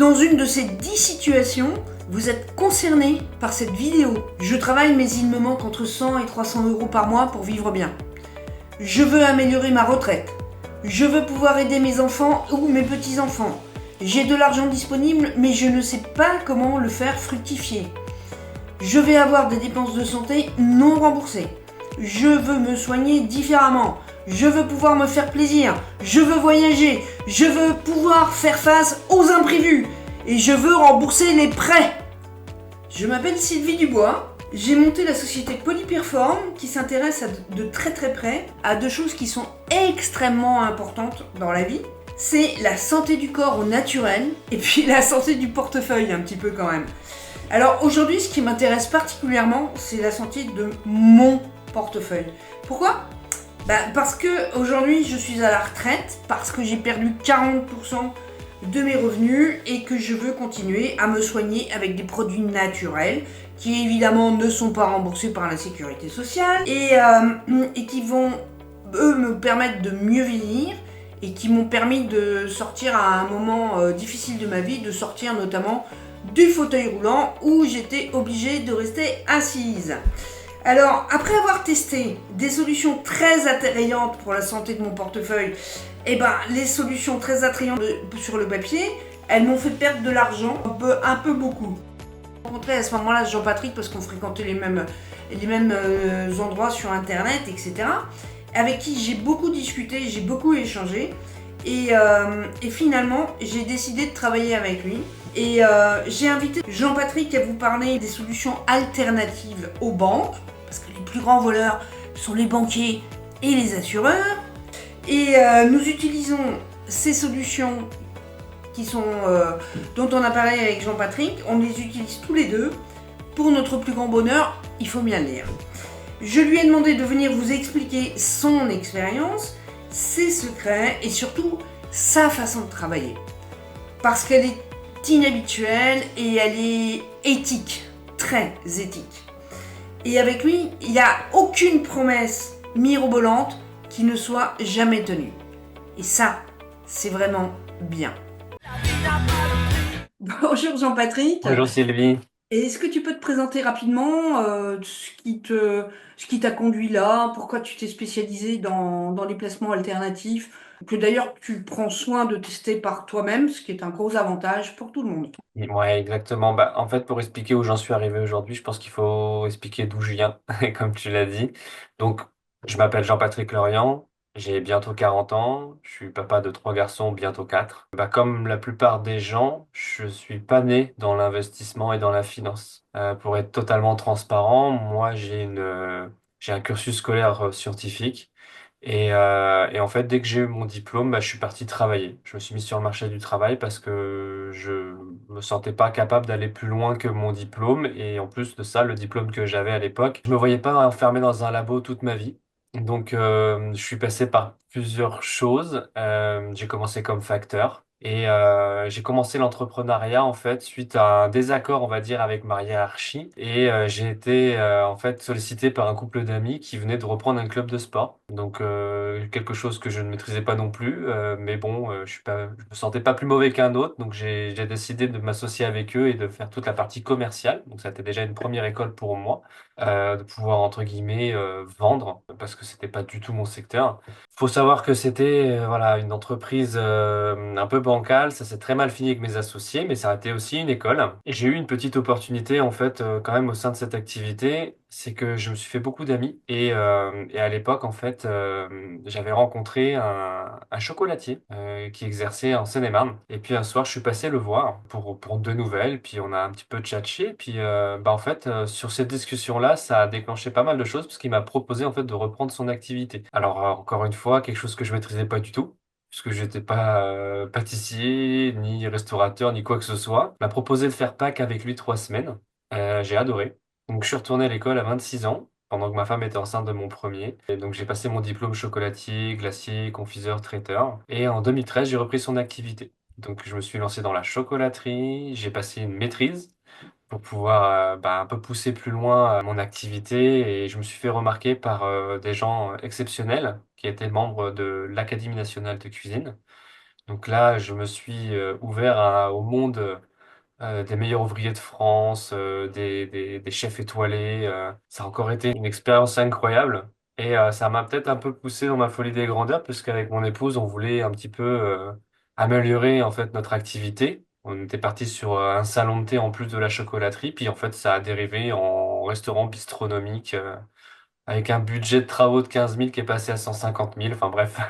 dans une de ces 10 situations, vous êtes concerné par cette vidéo. Je travaille mais il me manque entre 100 et 300 euros par mois pour vivre bien. Je veux améliorer ma retraite. Je veux pouvoir aider mes enfants ou mes petits-enfants. J'ai de l'argent disponible mais je ne sais pas comment le faire fructifier. Je vais avoir des dépenses de santé non remboursées. Je veux me soigner différemment. Je veux pouvoir me faire plaisir. Je veux voyager. Je veux pouvoir faire face aux imprévus. Et je veux rembourser les prêts. Je m'appelle Sylvie Dubois. J'ai monté la société Polyperform qui s'intéresse de très très près à deux choses qui sont extrêmement importantes dans la vie. C'est la santé du corps au naturel et puis la santé du portefeuille un petit peu quand même. Alors aujourd'hui, ce qui m'intéresse particulièrement, c'est la santé de mon portefeuille. Pourquoi ? Parce que aujourd'hui, je suis à la retraite, parce que j'ai perdu 40% de mes revenus et que je veux continuer à me soigner avec des produits naturels qui évidemment ne sont pas remboursés par la sécurité sociale et qui vont, eux, me permettre de mieux vieillir et qui m'ont permis de sortir à un moment difficile de ma vie, de sortir notamment du fauteuil roulant où j'étais obligée de rester assise. Alors, après avoir testé des solutions très attrayantes pour la santé de mon portefeuille, les solutions très attrayantes sur le papier, elles m'ont fait perdre de l'argent, un peu beaucoup. J'ai rencontré à ce moment-là Jean-Patrick parce qu'on fréquentait les mêmes endroits sur internet, etc. Avec qui j'ai beaucoup discuté, j'ai beaucoup échangé. Et finalement, j'ai décidé de travailler avec lui. Et j'ai invité Jean-Patrick à vous parler des solutions alternatives aux banques, parce que les plus grands voleurs sont les banquiers et les assureurs. Et nous utilisons ces solutions dont on a parlé avec Jean-Patrick, on les utilise tous les deux. Pour notre plus grand bonheur, il faut bien le dire. Je lui ai demandé de venir vous expliquer son expérience, ses secrets et surtout sa façon de travailler. Parce qu'elle est inhabituelle et elle est éthique, très éthique. Et avec lui, il n'y a aucune promesse mirobolante qui ne soit jamais tenue. Et ça, c'est vraiment bien. Bonjour Jean-Patrick. Bonjour Sylvie. Et est-ce que tu peux te présenter rapidement ce qui t'a conduit là, pourquoi tu t'es spécialisé dans les placements alternatifs, que d'ailleurs tu prends soin de tester par toi-même, ce qui est un gros avantage pour tout le monde. Ouais, exactement. En fait, pour expliquer où j'en suis arrivé aujourd'hui, je pense qu'il faut expliquer d'où je viens, comme tu l'as dit. Donc, je m'appelle Jean-Patrick Lorient, j'ai bientôt 40 ans, je suis papa de 3 garçons, bientôt 4. Comme la plupart des gens, je suis pas né dans l'investissement et dans la finance. Pour être totalement transparent, moi, j'ai un cursus scolaire scientifique. Et en fait, dès que j'ai eu mon diplôme, je suis parti travailler. Je me suis mis sur le marché du travail parce que je me sentais pas capable d'aller plus loin que mon diplôme. Et en plus de ça, le diplôme que j'avais à l'époque, je me voyais pas enfermé dans un labo toute ma vie. Donc, je suis passé par plusieurs choses. J'ai commencé comme facteur. Et j'ai commencé l'entrepreneuriat en fait suite à un désaccord, on va dire, avec ma hiérarchie. Et j'ai été en fait sollicité par un couple d'amis qui venait de reprendre un club de sport. Donc quelque chose que je ne maîtrisais pas non plus. Mais bon, je me sentais pas plus mauvais qu'un autre. Donc j'ai décidé de m'associer avec eux et de faire toute la partie commerciale. Donc ça a été déjà une première école pour moi, de pouvoir entre guillemets vendre parce que c'était pas du tout mon secteur. Faut savoir que c'était voilà une entreprise un peu bancale, ça s'est très mal fini avec mes associés, mais ça a été aussi une école. Et j'ai eu une petite opportunité en fait quand même au sein de cette activité, c'est que je me suis fait beaucoup d'amis et à l'époque en fait j'avais rencontré un chocolatier qui exerçait en Seine-et-Marne. Et puis un soir je suis passé le voir pour deux nouvelles, puis on a un petit peu tchatché, puis en fait sur cette discussion-là ça a déclenché pas mal de choses parce qu'il m'a proposé en fait de reprendre son activité. Alors encore une fois quelque chose que je maîtrisais pas du tout puisque j'étais pas pâtissier, ni restaurateur, ni quoi que ce soit. Il m'a proposé de faire Pâques avec lui 3 semaines. J'ai adoré. Donc je suis retourné à l'école à 26 ans, pendant que ma femme était enceinte de mon premier. Et donc j'ai passé mon diplôme chocolatier, glacier, confiseur, traiteur. Et en 2013, j'ai repris son activité. Donc je me suis lancé dans la chocolaterie, j'ai passé une maîtrise pour pouvoir un peu pousser plus loin mon activité et je me suis fait remarquer par des gens exceptionnels qui étaient membres de l'Académie nationale de cuisine. Donc là, je me suis ouvert au monde des meilleurs ouvriers de France, des chefs étoilés. Ça a encore été une expérience incroyable. Et ça m'a peut-être un peu poussé dans ma folie des grandeurs, puisqu'avec mon épouse, on voulait un petit peu améliorer en fait notre activité. On était parti sur un salon de thé en plus de la chocolaterie, puis en fait ça a dérivé en restaurant bistronomique avec un budget de travaux de 15 000 qui est passé à 150 000. Enfin bref,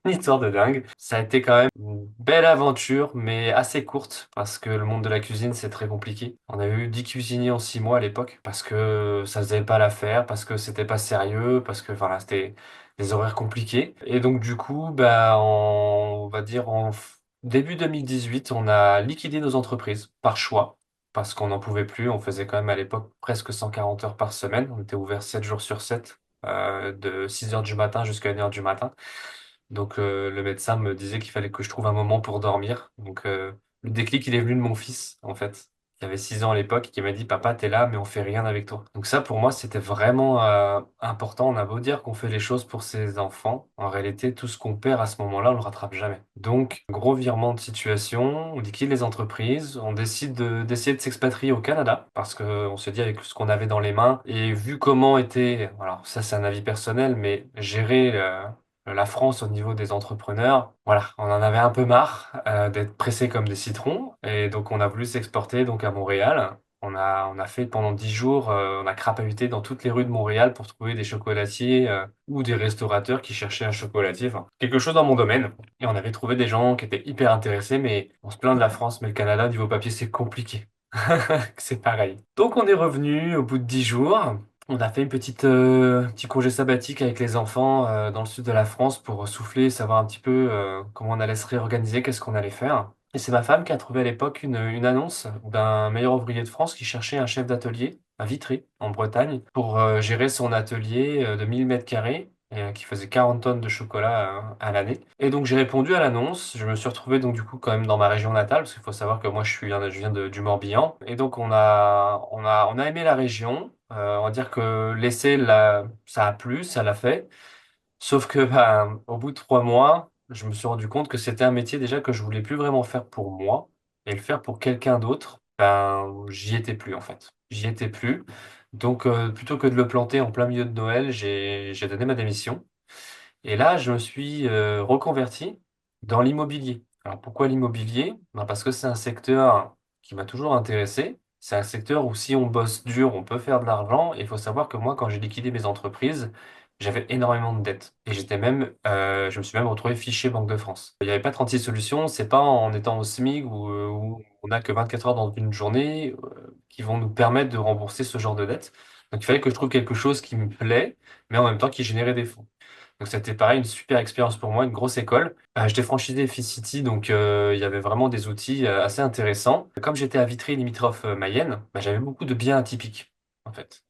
une histoire de dingue. Ça a été quand même une belle aventure, mais assez courte, parce que le monde de la cuisine, c'est très compliqué. On a eu 10 cuisiniers en 6 mois à l'époque, parce que ça faisait pas l'affaire, parce que c'était pas sérieux, parce que voilà, c'était des horaires compliqués. Et donc du coup, bah, on va dire début 2018, on a liquidé nos entreprises par choix parce qu'on n'en pouvait plus. On faisait quand même à l'époque presque 140 heures par semaine. On était ouvert 7 jours sur 7, de 6 heures du matin jusqu'à 1 heure du matin. Donc le médecin me disait qu'il fallait que je trouve un moment pour dormir. Donc le déclic, il est venu de mon fils, en fait, qui avait 6 ans à l'époque, et qui m'a dit, Papa, t'es là, mais on fait rien avec toi. Donc ça, pour moi, c'était vraiment important. On a beau dire qu'on fait les choses pour ses enfants. En réalité, tout ce qu'on perd à ce moment-là, on le rattrape jamais. Donc, gros virement de situation, on liquide les entreprises, on décide d'essayer de s'expatrier au Canada, parce que on se dit avec ce qu'on avait dans les mains, et vu comment était, alors ça c'est un avis personnel, mais gérer la France au niveau des entrepreneurs, voilà, on en avait un peu marre d'être pressés comme des citrons, et donc on a voulu s'exporter donc à Montréal. On a fait pendant 10 jours, on a crapahuté dans toutes les rues de Montréal pour trouver des chocolatiers ou des restaurateurs qui cherchaient un chocolatier, enfin quelque chose dans mon domaine. Et on avait trouvé des gens qui étaient hyper intéressés, mais on se plaint de la France, mais le Canada, niveau papier, c'est compliqué. C'est pareil. Donc on est revenu au bout de 10 jours. On a fait une petit congé sabbatique avec les enfants dans le sud de la France pour souffler, savoir un petit peu comment on allait se réorganiser, qu'est-ce qu'on allait faire. Et c'est ma femme qui a trouvé à l'époque une annonce d'un meilleur ouvrier de France qui cherchait un chef d'atelier à Vitry, en Bretagne, pour gérer son atelier de 1000 mètres carrés et qui faisait 40 tonnes de chocolat à l'année. Et donc j'ai répondu à l'annonce. Je me suis retrouvé donc du coup quand même dans ma région natale, parce qu'il faut savoir que moi je viens du Morbihan. Et donc on a aimé la région. On va dire que l'essai, ça a plu, ça l'a fait. Sauf que ben, au bout de 3 mois, je me suis rendu compte que c'était un métier déjà que je voulais plus vraiment faire pour moi et le faire pour quelqu'un d'autre. Ben, j'y étais plus en fait. J'y étais plus. Donc plutôt que de le planter en plein milieu de Noël, j'ai donné ma démission. Et là, je me suis reconverti dans l'immobilier. Alors pourquoi l'immobilier? Ben, parce que c'est un secteur qui m'a toujours intéressé. C'est un secteur où si on bosse dur, on peut faire de l'argent. Et il faut savoir que moi, quand j'ai liquidé mes entreprises, j'avais énormément de dettes. Et je me suis même retrouvé fiché Banque de France. Il n'y avait pas 36 solutions. C'est pas en étant au SMIC où on n'a que 24 heures dans une journée qui vont nous permettre de rembourser ce genre de dettes. Donc il fallait que je trouve quelque chose qui me plaît, mais en même temps qui générait des fonds. Donc c'était pareil, une super expérience pour moi, une grosse école. J'étais franchisé City, donc il y avait vraiment des outils assez intéressants. Comme j'étais à Vitry, limitrophe Mayenne, bah, j'avais beaucoup de biens atypiques, en fait,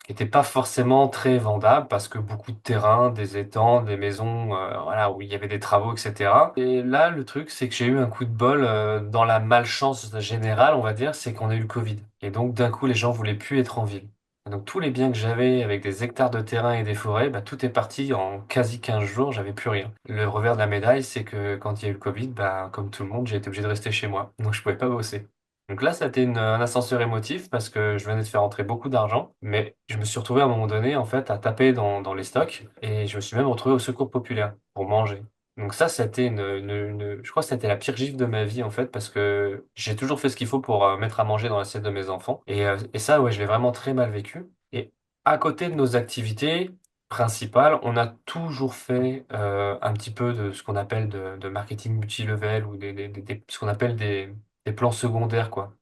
qui n'étaient pas forcément très vendables parce que beaucoup de terrain, des étangs, des maisons, voilà, où il y avait des travaux, etc. Et là, le truc, c'est que j'ai eu un coup de bol dans la malchance générale, on va dire, c'est qu'on a eu le Covid. Et donc d'un coup, les gens voulaient plus être en ville. Donc tous les biens que j'avais avec des hectares de terrain et des forêts, bah, tout est parti en quasi 15 jours, j'avais plus rien. Le revers de la médaille, c'est que quand il y a eu le Covid, bah, comme tout le monde, j'ai été obligé de rester chez moi. Donc je pouvais pas bosser. Donc là, ça a été un ascenseur émotif parce que je venais de faire entrer beaucoup d'argent, mais je me suis retrouvé à un moment donné, en fait, à taper dans les stocks et je me suis même retrouvé au secours populaire pour manger. Donc ça a été je crois que c'était la pire gifle de ma vie, en fait, parce que j'ai toujours fait ce qu'il faut pour mettre à manger dans l'assiette de mes enfants. Et ça, ouais, je l'ai vraiment très mal vécu. Et à côté de nos activités principales, on a toujours fait un petit peu de ce qu'on appelle de marketing multilevel ou ce qu'on appelle des plans secondaires, quoi,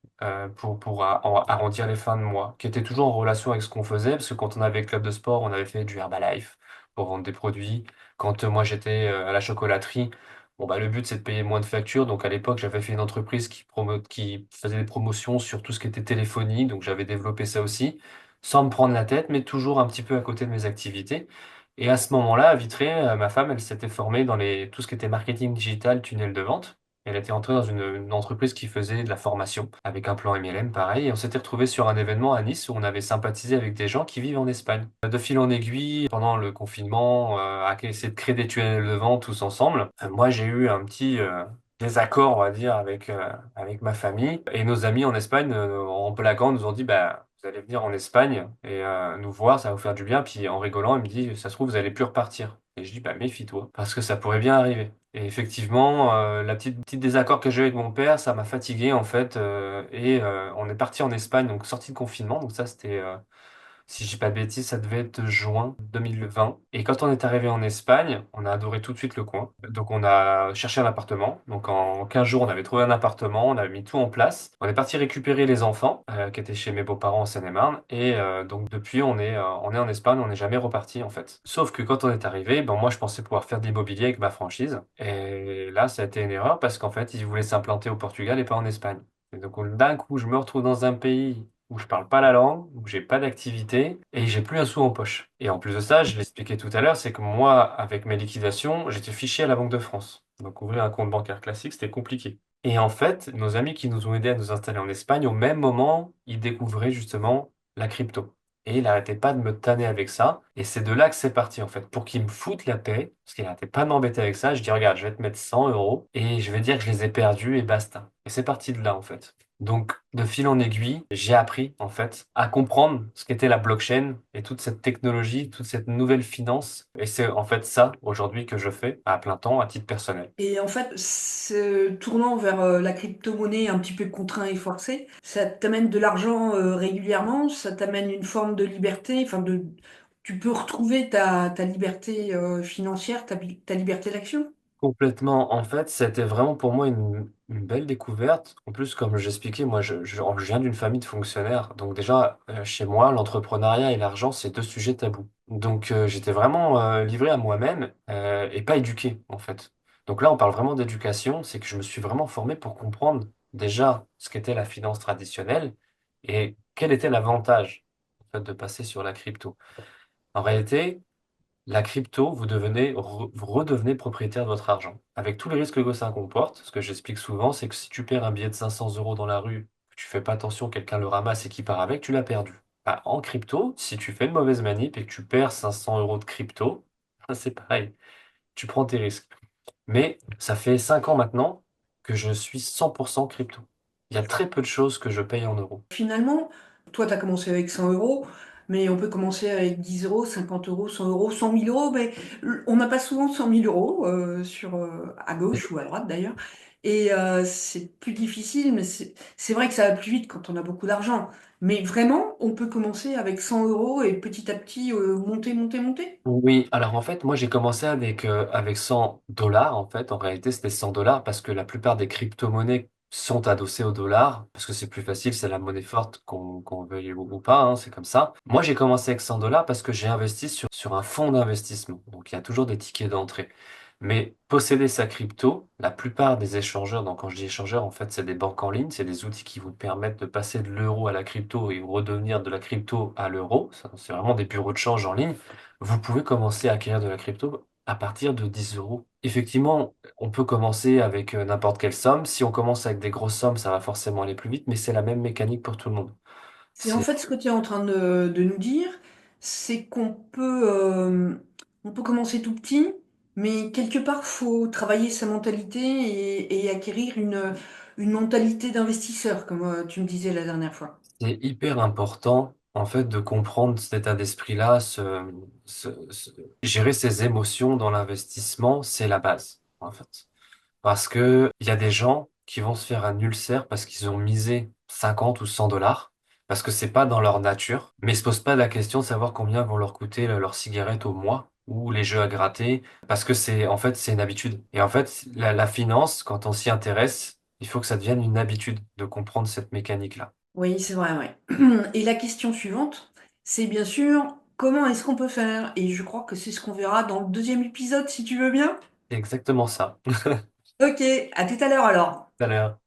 pour arrondir les fins de mois, qui étaient toujours en relation avec ce qu'on faisait, parce que quand on avait Club de sport, on avait fait du Herbalife pour vendre des produits. Quand moi j'étais à la chocolaterie, bon, bah, le but c'est de payer moins de factures. Donc à l'époque, j'avais fait une entreprise qui faisait des promotions sur tout ce qui était téléphonie, donc j'avais développé ça aussi, sans me prendre la tête, mais toujours un petit peu à côté de mes activités. Et à ce moment-là, à Vitré, ma femme, elle s'était formée dans tout ce qui était marketing digital, tunnel de vente. Elle était entrée dans une entreprise qui faisait de la formation avec un plan MLM pareil. Et on s'était retrouvé sur un événement à Nice où on avait sympathisé avec des gens qui vivent en Espagne. De fil en aiguille, pendant le confinement, à essayer de créer des tunnels de vente tous ensemble, moi j'ai eu des accords, on va dire, avec ma famille. Et nos amis en Espagne, en blaguant, nous ont dit, bah, vous allez venir en Espagne et nous voir, ça va vous faire du bien. Puis en rigolant, il me dit, ça se trouve, vous allez plus repartir. Et je dis, bah, méfie-toi, parce que ça pourrait bien arriver. Et effectivement, la petite désaccord que j'ai eu avec mon père, ça m'a fatigué, en fait. On est parti en Espagne, donc sorti de confinement. Donc ça, c'était si je dis pas de bêtises, ça devait être juin 2020. Et quand on est arrivé en Espagne, on a adoré tout de suite le coin. Donc on a cherché un appartement. Donc en 15 jours, on avait trouvé un appartement, on avait mis tout en place. On est parti récupérer les enfants qui étaient chez mes beaux-parents en Seine-et-Marne. Donc depuis, on est en Espagne, on n'est jamais reparti en fait. Sauf que quand on est arrivé, ben moi je pensais pouvoir faire de l'immobilier avec ma franchise. Et là, ça a été une erreur parce qu'en fait, ils voulaient s'implanter au Portugal et pas en Espagne. Et donc d'un coup, je me retrouve dans un pays où je parle pas la langue, où j'ai pas d'activité et j'ai plus un sou en poche. Et en plus de ça, je l'expliquais tout à l'heure, c'est que moi, avec mes liquidations, j'étais fiché à la Banque de France. Donc ouvrir un compte bancaire classique, c'était compliqué. Et en fait, nos amis qui nous ont aidés à nous installer en Espagne, au même moment, ils découvraient justement la crypto. Et il arrêtait pas de me tanner avec ça. Et c'est de là que c'est parti, en fait. Pour qu'il me foute la paix, parce qu'il arrêtait pas de m'embêter avec ça, je dis, regarde, je vais te mettre 100 euros et je vais dire que je les ai perdus et basta. Et c'est parti de là, en fait. Donc, de fil en aiguille, j'ai appris, en fait, à comprendre ce qu'était la blockchain et toute cette technologie, toute cette nouvelle finance. Et c'est en fait ça, aujourd'hui, que je fais à plein temps, à titre personnel. Et en fait, ce tournant vers la crypto-monnaie un petit peu contraint et forcé, ça t'amène de l'argent régulièrement, ça t'amène une forme de liberté, tu peux retrouver ta liberté financière, ta liberté d'action. Complètement. En fait, c'était vraiment pour moi une belle découverte. En plus, comme j'expliquais, moi, je viens d'une famille de fonctionnaires. Donc déjà, chez moi, l'entrepreneuriat et l'argent, c'est deux sujets tabous. Donc j'étais vraiment livré à moi-même et pas éduqué, en fait. Donc là, on parle vraiment d'éducation. C'est que je me suis vraiment formé pour comprendre déjà ce qu'était la finance traditionnelle et quel était l'avantage, en fait, de passer sur la crypto. En réalité, la crypto, vous redevenez propriétaire de votre argent. Avec tous les risques que ça comporte, ce que j'explique souvent, c'est que si tu perds un billet de 500 euros dans la rue, que tu fais pas attention, quelqu'un le ramasse et qui part avec, tu l'as perdu. Bah, en crypto, si tu fais une mauvaise manip et que tu perds 500 euros de crypto, c'est pareil, tu prends tes risques. Mais ça fait 5 ans maintenant que je suis 100% crypto. Il y a très peu de choses que je paye en euros. Finalement, toi, tu as commencé avec 100 euros, mais on peut commencer avec 10 euros, 50 euros, 100 euros, 100 000 euros, mais on n'a pas souvent 100 000 euros à gauche ou à droite d'ailleurs. Et c'est plus difficile, mais c'est vrai que ça va plus vite quand on a beaucoup d'argent. Mais vraiment, on peut commencer avec 100 euros et petit à petit monter, monter, monter. Oui, alors en fait, moi j'ai commencé avec 100 dollars. En fait, en réalité, c'était 100 dollars parce que la plupart des crypto-monnaies sont adossées au dollar parce que c'est plus facile, c'est la monnaie forte qu'on veuille ou pas, hein, c'est comme ça. Moi j'ai commencé avec 100 dollars parce que j'ai investi sur un fonds d'investissement. Donc il y a toujours des tickets d'entrée. Mais posséder sa crypto, la plupart des échangeurs, donc quand je dis échangeurs, en fait, c'est des banques en ligne, c'est des outils qui vous permettent de passer de l'euro à la crypto et redevenir de la crypto à l'euro. C'est vraiment des bureaux de change en ligne. Vous pouvez commencer à acquérir de la crypto à partir de 10 euros. Effectivement, on peut commencer avec n'importe quelle somme. Si on commence avec des grosses sommes, ça va forcément aller plus vite, mais c'est la même mécanique pour tout le monde. Et en C'est fait, ce que tu es en train de nous dire, c'est on peut commencer tout petit, mais quelque part, faut travailler sa mentalité et acquérir une mentalité d'investisseur, comme tu me disais la dernière fois. c'est hyper important, en fait, de comprendre cet état d'esprit-là, gérer ses émotions dans l'investissement, c'est la base, en fait. Parce que il y a des gens qui vont se faire un ulcère parce qu'ils ont misé 50 ou 100 dollars, parce que c'est pas dans leur nature, mais ils se posent pas la question de savoir combien vont leur coûter leurs cigarettes au mois ou les jeux à gratter, parce que en fait, c'est une habitude. Et en fait, la finance, quand on s'y intéresse, il faut que ça devienne une habitude de comprendre cette mécanique-là. Oui, c'est vrai, ouais. Et la question suivante, c'est bien sûr, comment est-ce qu'on peut faire? Et je crois que c'est ce qu'on verra dans le deuxième épisode, si tu veux bien. C'est exactement ça. Ok, à tout à l'heure alors. Tout à l'heure.